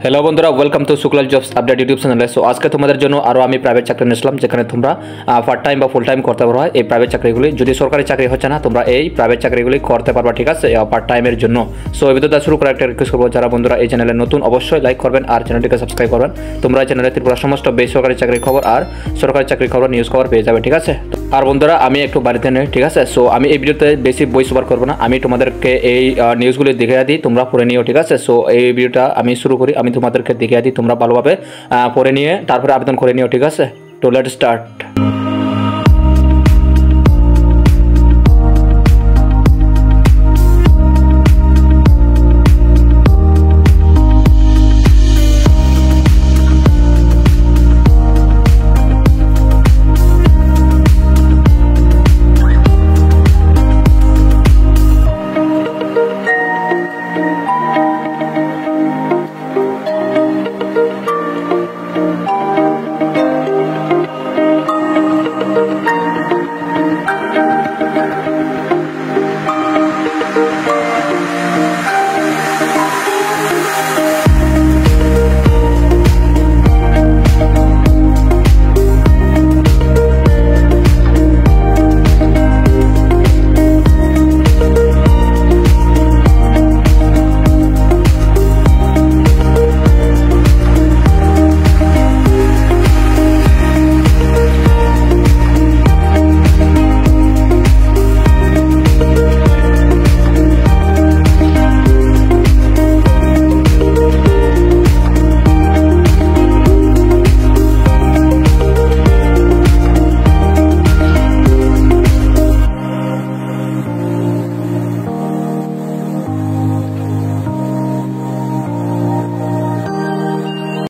Hello বন্ধুরা, welcome to শুক্লাল jobs update YouTube চ্যানেলে। সো আজকে তোমাদের জন্য আরও আমি প্রাইভেট চাকরি নিয়ে আসলাম, যেখানে তোমরা পার্ট টাইম বা ফুল টাইম করতে পারবা এই প্রাইভেট চাকরিগুলি। যদি সরকারি চাকরি হচ্ছে না, তোমরা এই প্রাইভেট চাকরিগুলি করতে পারবা, ঠিক আছে, পার্ট টাইমের জন্য। সো এই ভিডিওটা শুরু করার একটা রিকোয়েস্ট করবো, যারা বন্ধুরা এই চ্যানেলে নতুন অবশ্যই লাইক করবেন আর চ্যানেলটিকে সাবস্ক্রাইব করবেন। তোমরা এই চ্যানেলে ত্রিপুরা সমস্ত বেসরকারি চাকরির খবর আর সরকারি চাকরির খবর, নিউজ খবর পেয়ে যাবে, ঠিক আছে। আর বন্ধুরা, আমি একটু বাড়িতে নেই, ঠিক আছে। সো আমি এই ভিডিওতে বেশি ভয়েস ওভার করবো না, আমি তোমাদেরকে এই নিউজগুলি দেখিয়ে দিই, তোমরা পড়ে নিও, ঠিক আছে। সো এই ভিডিওটা আমি শুরু করি, আমি তোমাদেরকে দেখিয়ে দিই, তোমরা ভালোভাবে পড়ে নিয়ে তারপরে আবেদন করে নিও, ঠিক আছে। তো লেটস স্টার্ট।